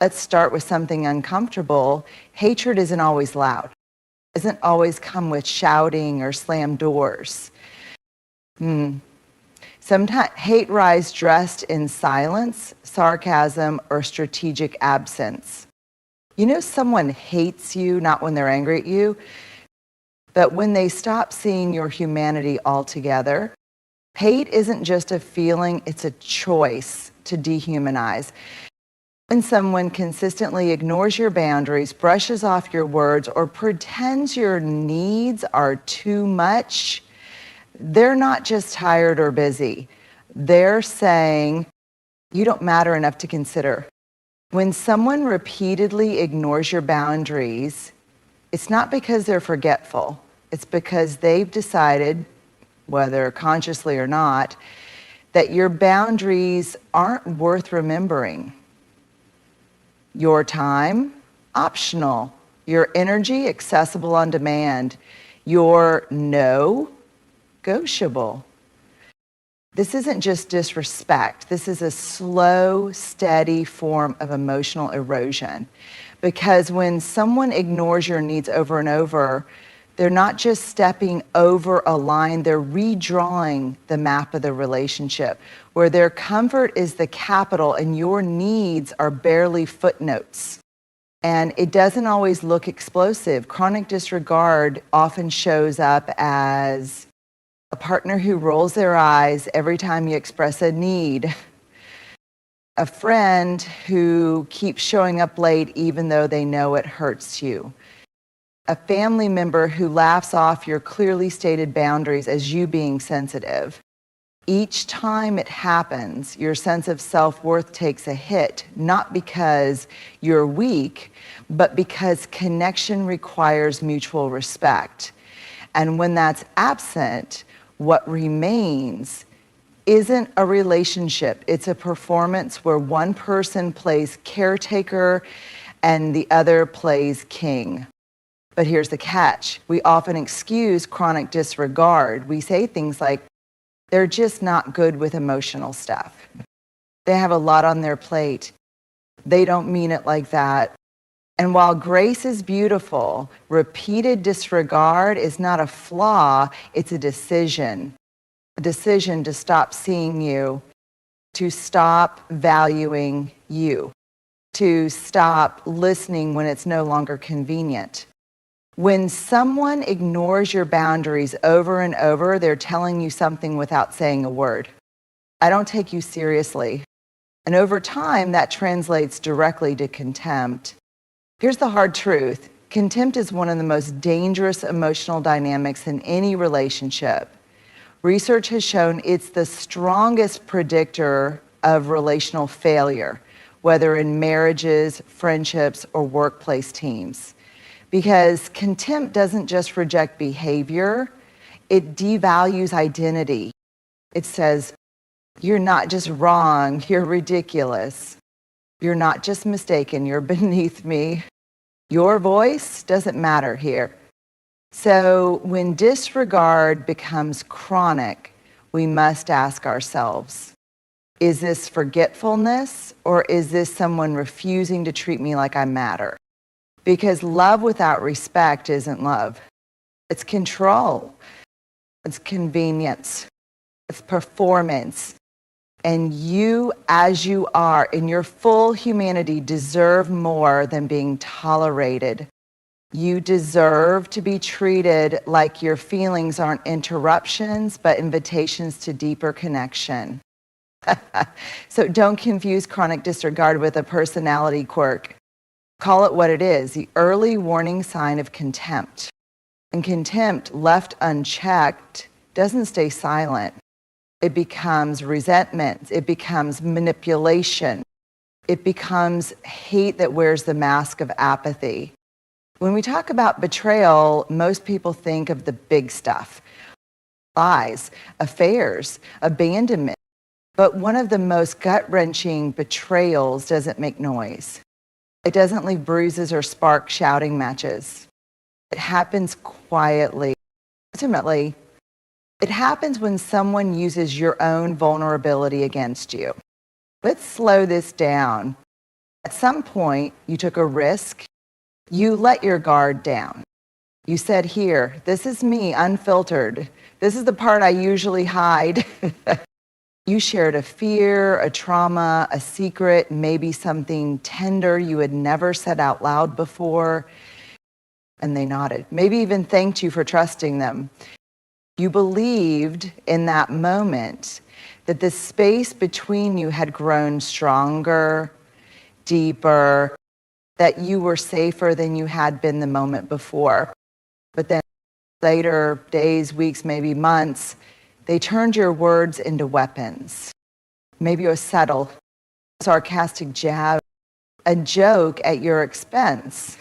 Let's start with something uncomfortable. Hatred isn't always loud. It doesn't always come with shouting or slam doors. Sometimes hate rise dressed in silence, sarcasm, or strategic absence. You know, someone hates you not when they're angry at you, but when they stop seeing your humanity altogether. Hate isn't just a feeling, it's a choice to dehumanize. When someone consistently ignores your boundaries, brushes off your words, or pretends your needs are too much, they're not just tired or busy. They're saying, you don't matter enough to consider. When someone repeatedly ignores your boundaries, it's not because they're forgetful. It's because they've decided, whether consciously or not, that your boundaries aren't worth remembering. Your time, optional. Your energy, accessible on demand. Your no, negotiable. This isn't just disrespect. This is a slow, steady form of emotional erosion. Because when someone ignores your needs over and over, they're not just stepping over a line, they're redrawing the map of the relationship, where their comfort is the capital and your needs are barely footnotes. And it doesn't always look explosive. Chronic disregard often shows up as a partner who rolls their eyes every time you express a need. A friend who keeps showing up late even though they know it hurts you. A family member who laughs off your clearly stated boundaries as you being sensitive. Each time it happens, your sense of self-worth takes a hit, not because you're weak, but because connection requires mutual respect. And when that's absent, what remains isn't a relationship. It's a performance where one person plays caretaker and the other plays king. But here's the catch. We often excuse chronic disregard. We say things like, they're just not good with emotional stuff. They have a lot on their plate. They don't mean it like that. And while grace is beautiful, repeated disregard is not a flaw, it's a decision. A decision to stop seeing you, to stop valuing you, to stop listening when it's no longer convenient. When someone ignores your boundaries over and over, they're telling you something without saying a word. I don't take you seriously. And over time, that translates directly to contempt. Here's the hard truth. Contempt is one of the most dangerous emotional dynamics in any relationship. Research has shown it's the strongest predictor of relational failure, whether in marriages, friendships, or workplace teams. Because contempt doesn't just reject behavior, it devalues identity. It says, you're not just wrong, you're ridiculous. You're not just mistaken, you're beneath me. Your voice doesn't matter here. So when disregard becomes chronic, we must ask ourselves, is this forgetfulness or is this someone refusing to treat me like I matter? Because love without respect isn't love. It's control. It's convenience. It's performance. And you, as you are, in your full humanity, deserve more than being tolerated. You deserve to be treated like your feelings aren't interruptions, but invitations to deeper connection. So don't confuse chronic disregard with a personality quirk. Call it what it is, the early warning sign of contempt. And contempt, left unchecked, doesn't stay silent. It becomes resentment. It becomes manipulation. It becomes hate that wears the mask of apathy. When we talk about betrayal, most people think of the big stuff. Lies, affairs, abandonment. But one of the most gut-wrenching betrayals doesn't make noise. It doesn't leave bruises or spark shouting matches. It happens quietly. Ultimately, it happens when someone uses your own vulnerability against you. Let's slow this down. At some point, you took a risk. You let your guard down. You said, here, this is me, unfiltered. This is the part I usually hide. You shared a fear, a trauma, a secret, maybe something tender you had never said out loud before, and they nodded. Maybe even thanked you for trusting them. You believed in that moment that the space between you had grown stronger, deeper, that you were safer than you had been the moment before. But then later, days, weeks, maybe months, they turned your words into weapons. Maybe a subtle, sarcastic jab, a joke at your expense,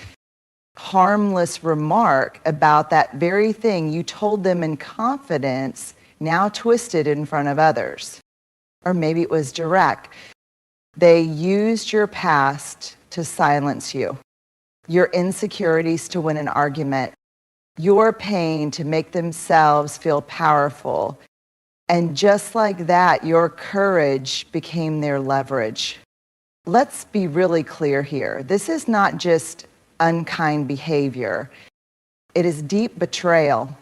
harmless remark about that very thing you told them in confidence, now twisted in front of others. Or maybe it was direct. They used your past to silence you, your insecurities to win an argument, your pain to make themselves feel powerful. And just like that, your courage became their leverage. Let's be really clear here. This is not just unkind behavior. It is deep betrayal.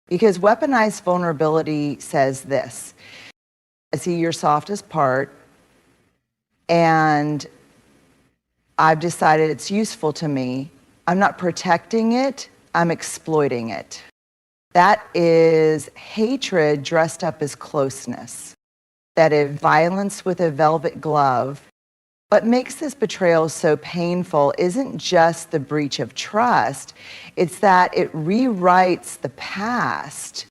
Because weaponized vulnerability says this: I see your softest part, and I've decided it's useful to me. I'm not protecting it, I'm exploiting it. That is hatred dressed up as closeness. That is violence with a velvet glove. What makes this betrayal so painful isn't just the breach of trust, it's that it rewrites the past.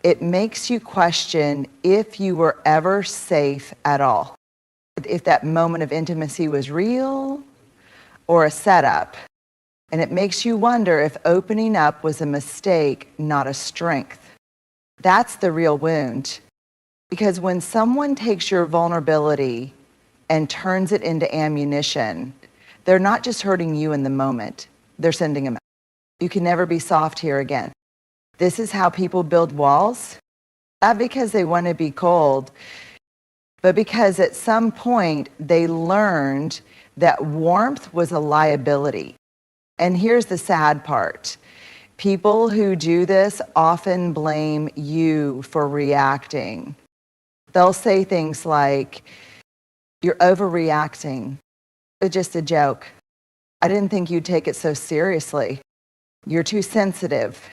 It makes you question if you were ever safe at all. If that moment of intimacy was real or a setup. And it makes you wonder if opening up was a mistake, not a strength. That's the real wound. Because when someone takes your vulnerability and turns it into ammunition, they're not just hurting you in the moment, they're sending them out. You can never be soft here again. This is how people build walls, not because they want to be cold, but because at some point they learned that warmth was a liability. And here's the sad part. People who do this often blame you for reacting. They'll say things like, you're overreacting. It's just a joke. I didn't think you'd take it so seriously. You're too sensitive.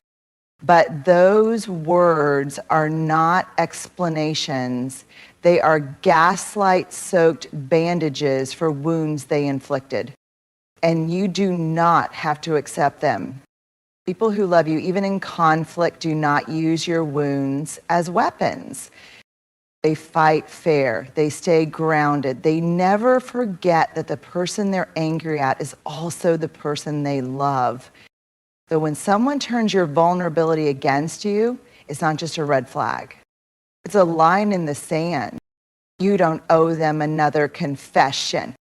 But those words are not explanations. They are gaslight-soaked bandages for wounds they inflicted. And you do not have to accept them. People who love you, even in conflict, do not use your wounds as weapons. They fight fair. They stay grounded. They never forget that the person they're angry at is also the person they love. So when someone turns your vulnerability against you, it's not just a red flag. It's a line in the sand. You don't owe them another confession.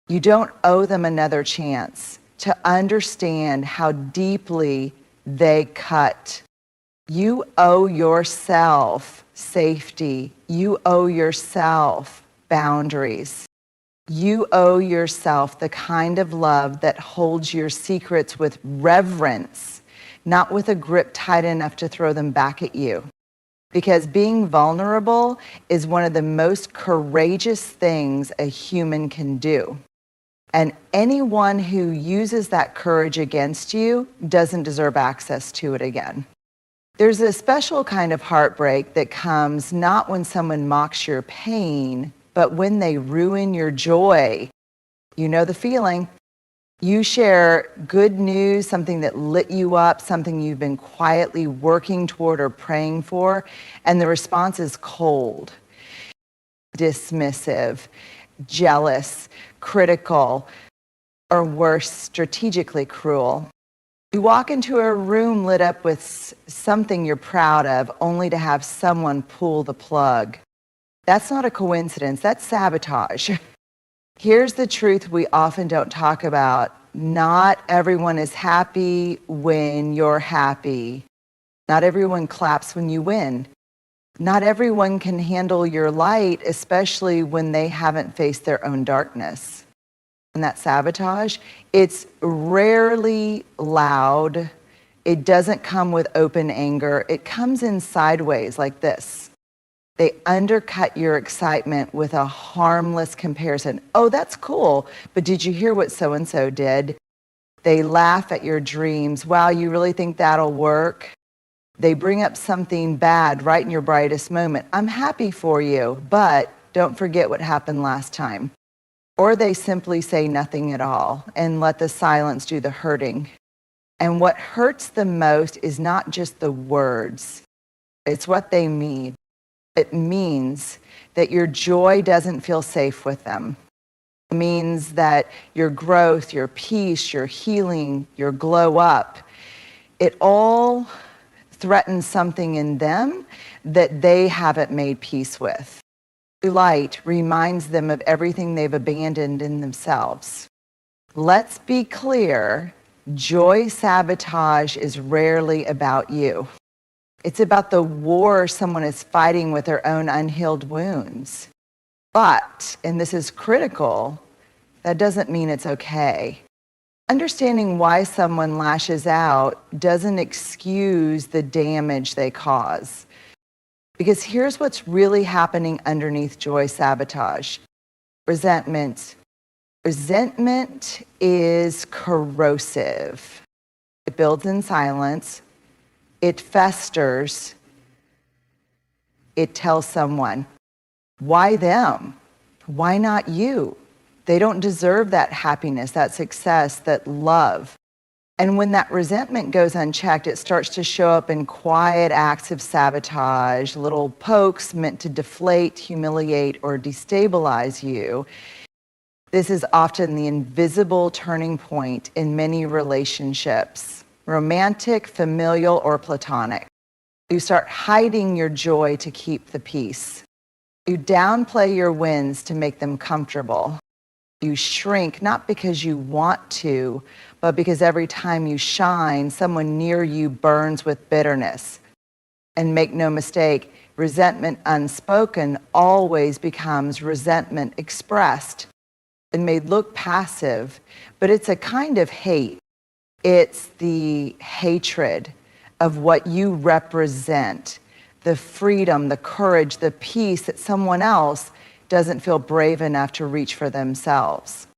You don't owe them another chance to understand how deeply they cut. You owe yourself safety. You owe yourself boundaries. You owe yourself the kind of love that holds your secrets with reverence, not with a grip tight enough to throw them back at you. Because being vulnerable is one of the most courageous things a human can do. And anyone who uses that courage against you doesn't deserve access to it again. There's a special kind of heartbreak that comes not when someone mocks your pain, but when they ruin your joy. You know the feeling. You share good news, something that lit you up, something you've been quietly working toward or praying for, and the response is cold, dismissive, jealous, critical, or worse, strategically cruel. You walk into a room lit up with something you're proud of, only to have someone pull the plug. That's not a coincidence, that's sabotage. Here's the truth we often don't talk about. Not everyone is happy when you're happy. Not everyone claps when you win. Not everyone can handle your light, especially when they haven't faced their own darkness. and that sabotage, it's rarely loud. It doesn't come with open anger. It comes in sideways like this. They undercut your excitement with a harmless comparison. Oh, that's cool, but did you hear what so-and-so did? They laugh at your dreams. Wow, you really think that'll work? They bring up something bad right in your brightest moment. I'm happy for you, but don't forget what happened last time. Or they simply say nothing at all and let the silence do the hurting. And what hurts the most is not just the words, it's what they mean. It means that your joy doesn't feel safe with them. It means that your growth, your peace, your healing, your glow up, it all threatens something in them that they haven't made peace with. Light reminds them of everything they've abandoned in themselves. Let's be clear, joy sabotage is rarely about you. It's about the war someone is fighting with their own unhealed wounds. But, and this is critical, that doesn't mean it's okay. Understanding why someone lashes out doesn't excuse the damage they cause. Because here's what's really happening underneath joy sabotage. Resentment. Resentment is corrosive. It builds in silence. It festers. It tells someone, why them? Why not you? They don't deserve that happiness, that success, that love. And when that resentment goes unchecked, it starts to show up in quiet acts of sabotage, little pokes meant to deflate, humiliate, or destabilize you. This is often the invisible turning point in many relationships, romantic, familial, or platonic. You start hiding your joy to keep the peace. You downplay your wins to make them comfortable. You shrink not because you want to, but because every time you shine, someone near you burns with bitterness. And make no mistake, resentment unspoken always becomes resentment expressed. It may look passive, but it's a kind of hate. It's the hatred of what you represent, the freedom, the courage, the peace that someone else doesn't feel brave enough to reach for themselves.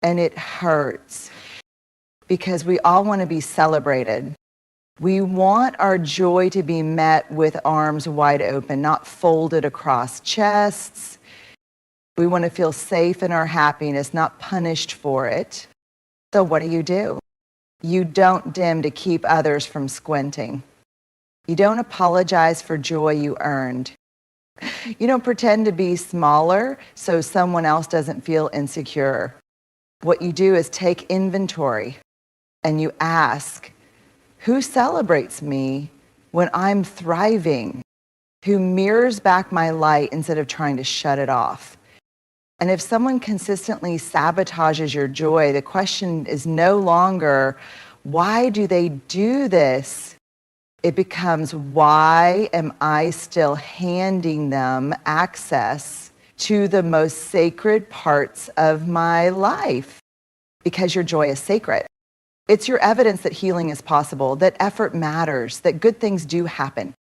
And it hurts because we all want to be celebrated. We want our joy to be met with arms wide open, not folded across chests. We want to feel safe in our happiness, not punished for it. So what do? You don't dim to keep others from squinting. You don't apologize for joy you earned. You don't pretend to be smaller so someone else doesn't feel insecure. What you do is take inventory and you ask, who celebrates me when I'm thriving? Who mirrors back my light instead of trying to shut it off? And if someone consistently sabotages your joy, the question is no longer, why do they do this? It becomes, why am I still handing them access to the most sacred parts of my life? Because your joy is sacred. It's your evidence that healing is possible, that effort matters, that good things do happen.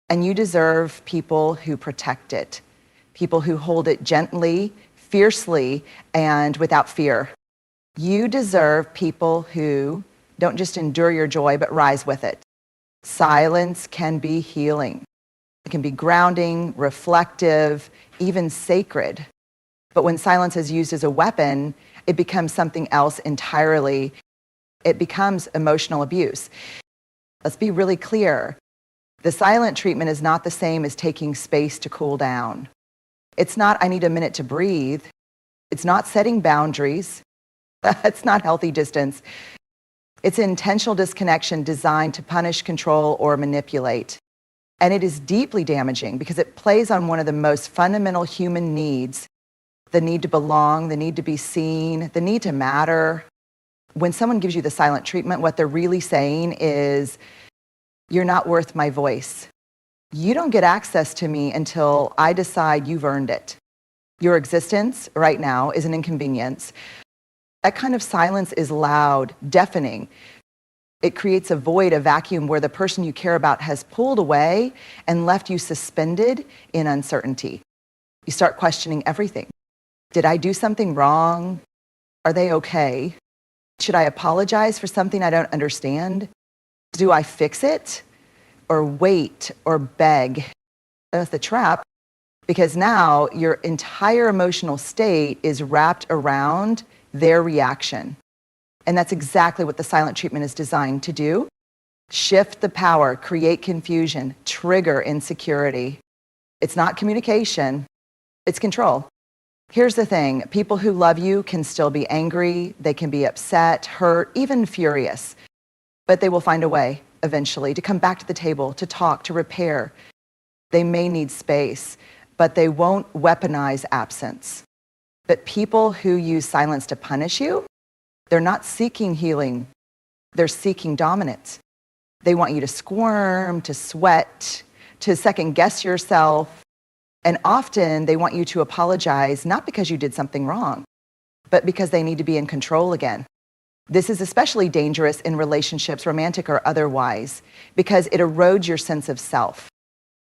And you deserve people who protect it, people who hold it gently, fiercely, and without fear. You deserve people who don't just endure your joy, but rise with it. Silence can be healing. It can be grounding, reflective, even sacred. But when silence is used as a weapon, it becomes something else entirely. It becomes emotional abuse. Let's be really clear. The silent treatment is not the same as taking space to cool down. It's not, I need a minute to breathe. It's not setting boundaries. That's not healthy distance. It's intentional disconnection designed to punish, control, or manipulate. And it is deeply damaging because it plays on one of the most fundamental human needs, the need to belong, the need to be seen, the need to matter. When someone gives you the silent treatment, what they're really saying is, you're not worth my voice. You don't get access to me until I decide you've earned it. Your existence right now is an inconvenience. That kind of silence is loud, deafening. It creates a void, a vacuum where the person you care about has pulled away and left you suspended in uncertainty. You start questioning everything. Did I do something wrong? Are they okay? Should I apologize for something I don't understand? Do I fix it? Or wait or beg? That's the trap, because now your entire emotional state is wrapped around their reaction. And that's exactly what the silent treatment is designed to do. Shift the power, create confusion, trigger insecurity. It's not communication, it's control. Here's the thing, people who love you can still be angry, they can be upset, hurt, even furious, but they will find a way eventually to come back to the table, to talk, to repair. They may need space, but they won't weaponize absence. But people who use silence to punish you, they're not seeking healing, they're seeking dominance. They want you to squirm, to sweat, to second guess yourself. And often they want you to apologize, not because you did something wrong, but because they need to be in control again. This is especially dangerous in relationships, romantic or otherwise, because it erodes your sense of self.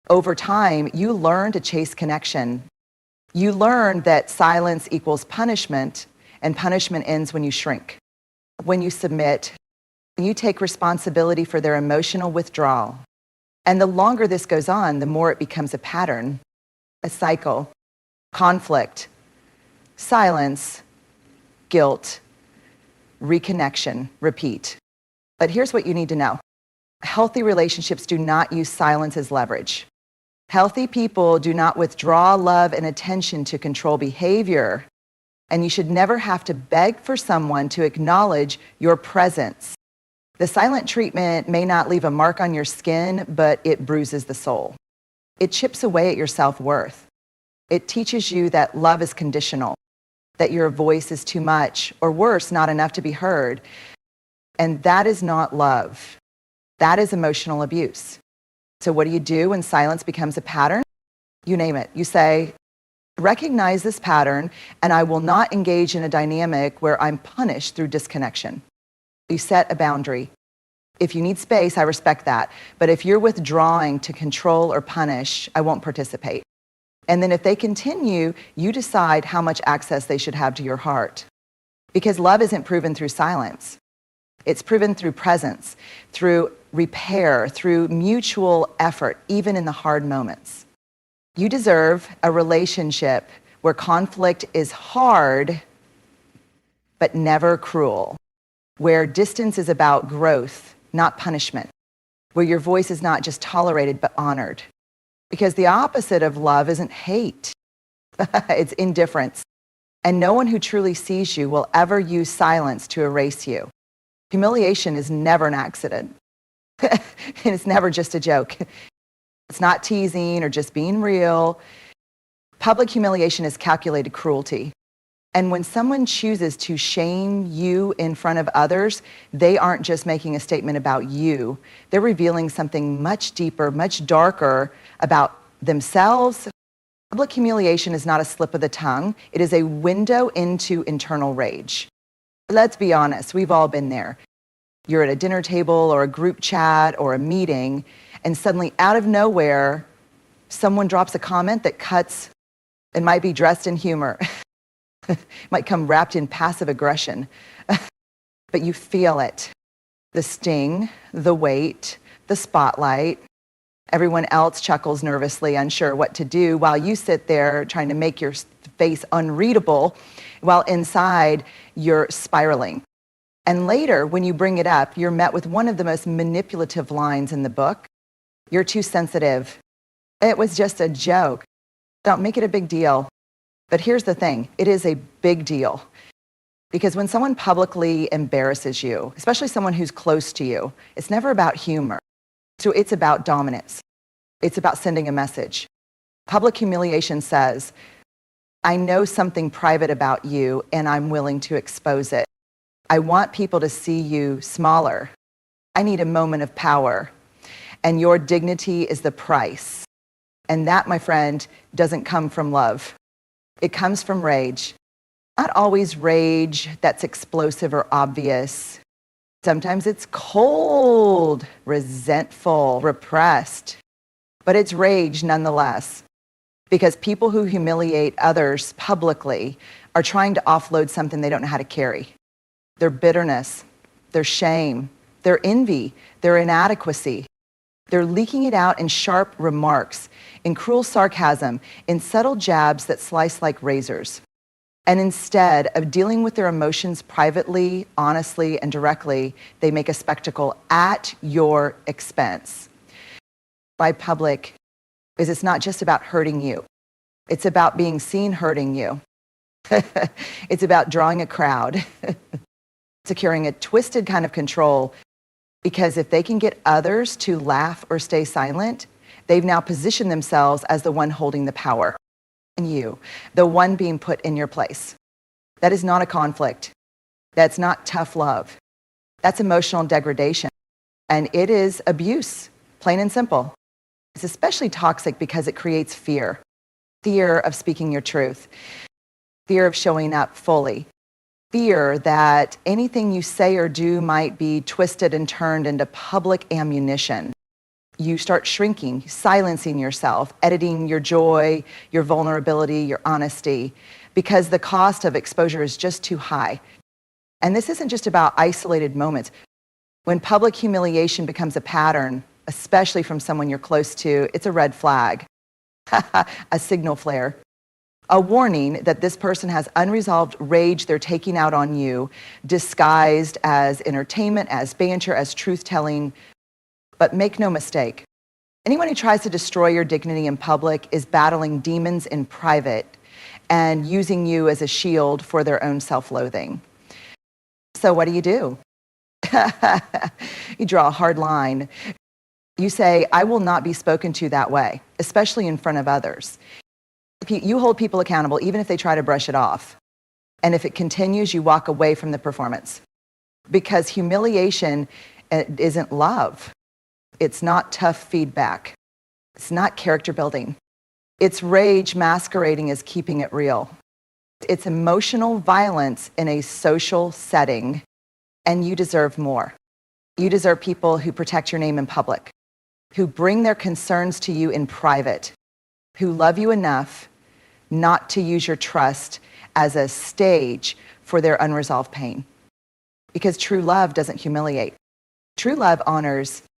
Over time, you learn to chase connection. You learn that silence equals punishment, and punishment ends when you shrink, when you submit, when you take responsibility for their emotional withdrawal. And the longer this goes on, the more it becomes a pattern, a cycle, conflict, silence, guilt, reconnection, repeat. But here's what you need to know. Healthy relationships do not use silence as leverage. Healthy people do not withdraw love and attention to control behavior. And you should never have to beg for someone to acknowledge your presence. The silent treatment may not leave a mark on your skin, but it bruises the soul. It chips away at your self-worth. It teaches you that love is conditional, that your voice is too much, or worse, not enough to be heard. And that is not love. That is emotional abuse. So what do you do when silence becomes a pattern? You name it. You say, recognize this pattern, and I will not engage in a dynamic where I'm punished through disconnection. You set a boundary. If you need space, I respect that. But if you're withdrawing to control or punish, I won't participate. And then if they continue, you decide how much access they should have to your heart. Because love isn't proven through silence. It's proven through presence, through repair, through mutual effort, even in the hard moments. You deserve a relationship where conflict is hard, but never cruel, where distance is about growth, not punishment, where your voice is not just tolerated, but honored. Because the opposite of love isn't hate, it's indifference. And no one who truly sees you will ever use silence to erase you. Humiliation is never an accident. And it's never just a joke. It's not teasing or just being real. Public humiliation is calculated cruelty. And when someone chooses to shame you in front of others, they aren't just making a statement about you. They're revealing something much deeper, much darker about themselves. Public humiliation is not a slip of the tongue. It is a window into internal rage. Let's be honest, we've all been there. You're at a dinner table or a group chat or a meeting, and suddenly out of nowhere, someone drops a comment that cuts and might be dressed in humor. Might come wrapped in passive aggression. But you feel it. The sting, the weight, the spotlight. Everyone else chuckles nervously, unsure what to do, while you sit there trying to make your face unreadable, while inside you're spiraling. And later, when you bring it up, you're met with one of the most manipulative lines in the book. You're too sensitive. It was just a joke. Don't make it a big deal. But here's the thing, it is a big deal. Because when someone publicly embarrasses you, especially someone who's close to you, it's never about humor. So it's about dominance. It's about sending a message. Public humiliation says, I know something private about you and I'm willing to expose it. I want people to see you smaller. I need a moment of power. And your dignity is the price. And that, my friend, doesn't come from love. It comes from rage. Not always rage that's explosive or obvious. Sometimes it's cold, resentful, repressed, but it's rage nonetheless. Because people who humiliate others publicly are trying to offload something they don't know how to carry. Their bitterness, their shame, their envy, their inadequacy. They're leaking it out in sharp remarks, in cruel sarcasm, in subtle jabs that slice like razors. And instead of dealing with their emotions privately, honestly, and directly, they make a spectacle at your expense. By public is it's not just about hurting you. It's about being seen hurting you. It's about drawing a crowd, securing a twisted kind of control, because if they can get others to laugh or stay silent, they've now positioned themselves as the one holding the power. And you, the one being put in your place. That is not a conflict. That's not tough love. That's emotional degradation. And it is abuse, plain and simple. It's especially toxic because it creates fear. Fear of speaking your truth. Fear of showing up fully. Fear that anything you say or do might be twisted and turned into public ammunition. You start shrinking, silencing yourself, editing your joy, your vulnerability, your honesty, because the cost of exposure is just too high. And this isn't just about isolated moments. When public humiliation becomes a pattern, especially from someone you're close to, it's a red flag, a signal flare, a warning that this person has unresolved rage they're taking out on you, disguised as entertainment, as banter, as truth-telling. But make no mistake, anyone who tries to destroy your dignity in public is battling demons in private and using you as a shield for their own self-loathing. So what do? You draw a hard line. You say, I will not be spoken to that way, especially in front of others. You hold people accountable even if they try to brush it off. And if it continues, you walk away from the performance. Because humiliation isn't love. It's not tough feedback. It's not character building. It's rage masquerading as keeping it real. It's emotional violence in a social setting, and you deserve more. You deserve people who protect your name in public, who bring their concerns to you in private, who love you enough not to use your trust as a stage for their unresolved pain. Because true love doesn't humiliate. True love honors